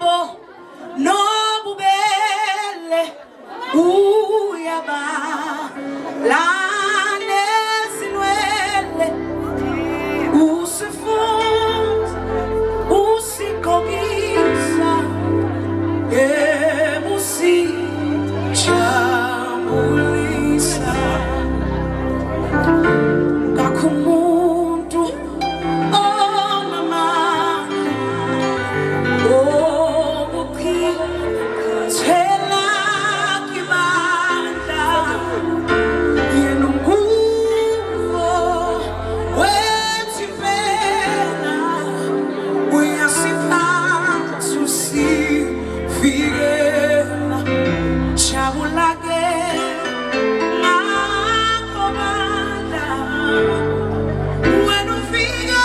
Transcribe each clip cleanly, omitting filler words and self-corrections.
Nombo, Nobubele, Uyaba, Lane Sinwele, Usifund, Usikogisa, Emusi, Chamulisa, Kakumuntu, Oh Mama, Oh Muki, Tela Kibanda, Yenunguvo, Wetipena, Uyasipa, Susi, Figena, Chabulage, Makomanda, Wenu Figena,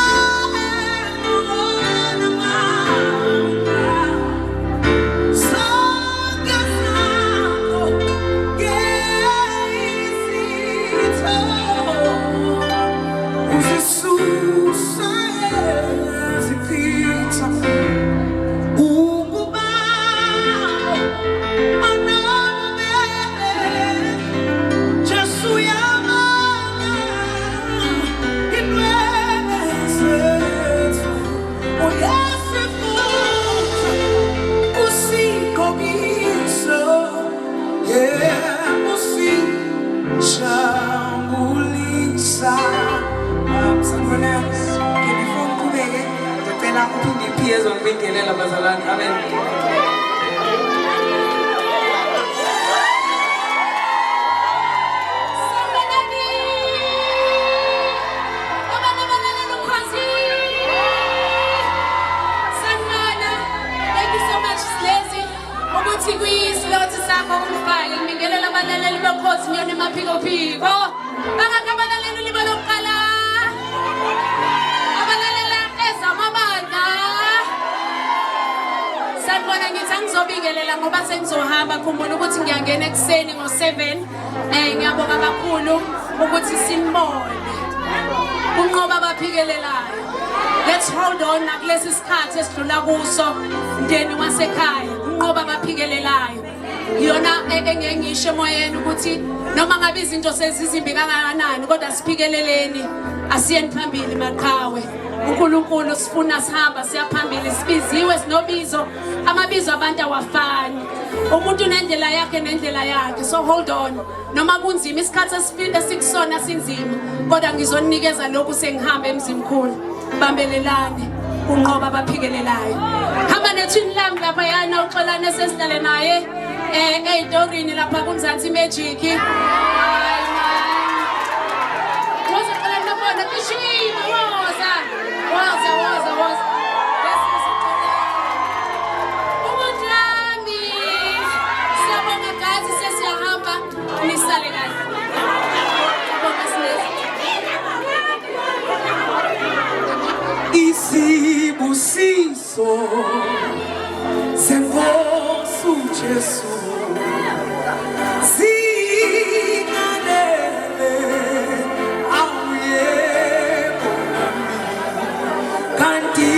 Wanamanda, Sogasako, Geisito, Uzisusa, Zipita, Ugubao, Anobele, Jasuyama, Inwezetu, Oyasifuta, Usikogiso, Yemusi, Shambulisa. Someone else, can you phone kubeke? Tena kupingi peers on bingelela bazalani. Amen. Thank you so much, Slezi. Ukuthi kuyisilothu sakho ukufaka ngibingelela abalaleli bokhozi ngiyona emaphiko-phiko. Bangakho abalaleli liba lokuqala. Abalalela ezamabandla. Sanibona ngithi angizobingelela ngoba sengizohamba. Khumbula ukuthi ngiyangena ekuseni ngo-7. Ngiyabonga kakhulu ukuthi simbone unqoba abaphikelelayo. Let's hold on nakulesi sikhathi esidlula kuso mndeni wasekhaya unqoba abaphikelelayo. Yona engengisho emoyeni ukuthi noma ngabe izinto sezizimbi kangakanani kodwa siphikeleleni asiyeni phambili maqhawe. uNkulunkulu sifuna sihamba siyaphambili sibiziwe sinobizo amabizo abantu awafani. Umuntu unendlela yakhe nendlela yakhe. So hold on. Noma kunzima isikhathi esikusona sinzima kodwa ngizonikeza lokhu sengihamba emzimkhulu. Bambelelane unqoba abaphikelelayo. Hamba nethini lami lapha yana uxolane sesidlale naye eyidorini lapha kuMzansi Magic. Woza xolane nabona kishima woza. Umudlami siyabonga gazi sesiyahamba nisale kahle. Siyabonga Slezi. Isibusiso sengosu Jesu zinganele awuyeko nami kanti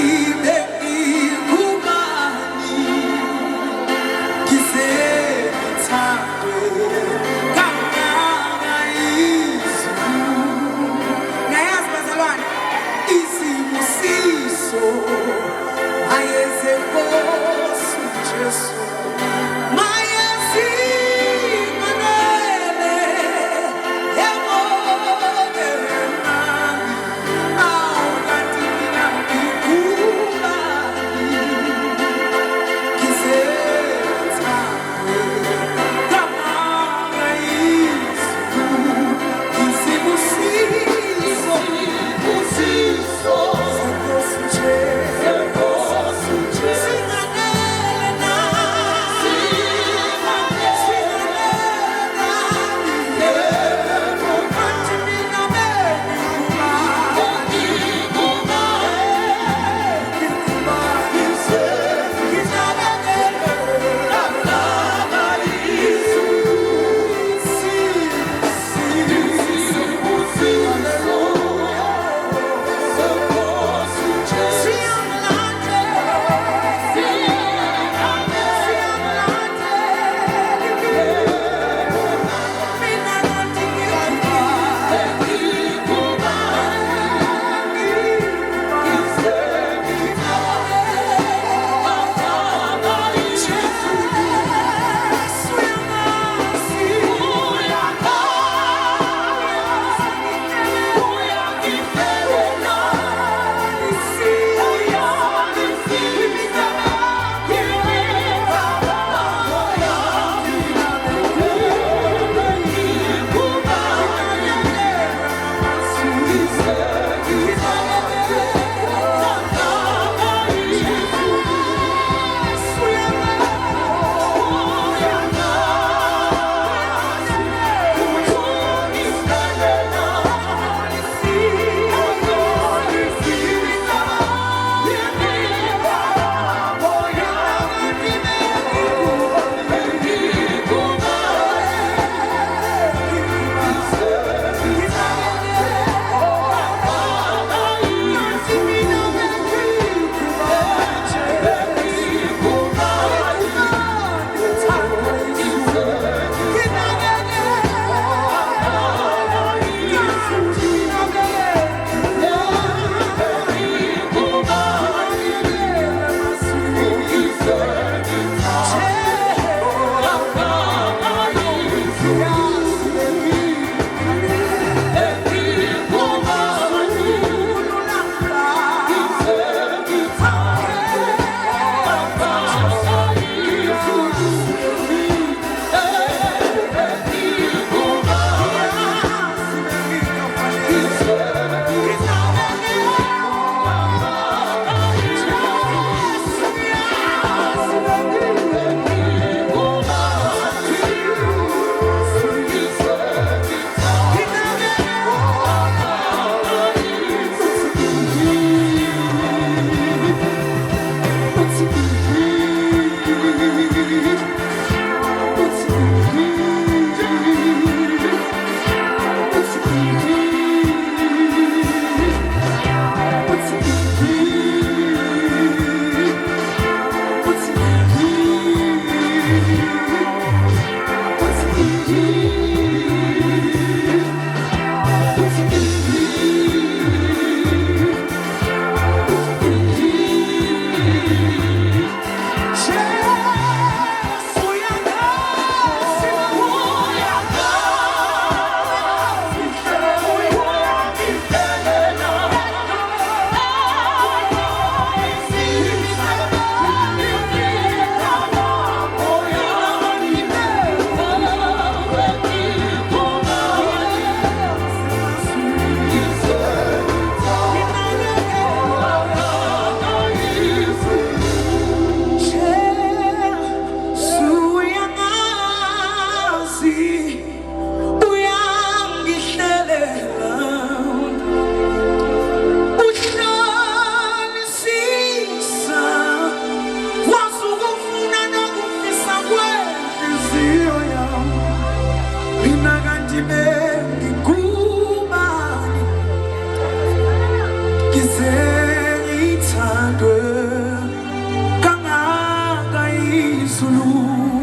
Sulu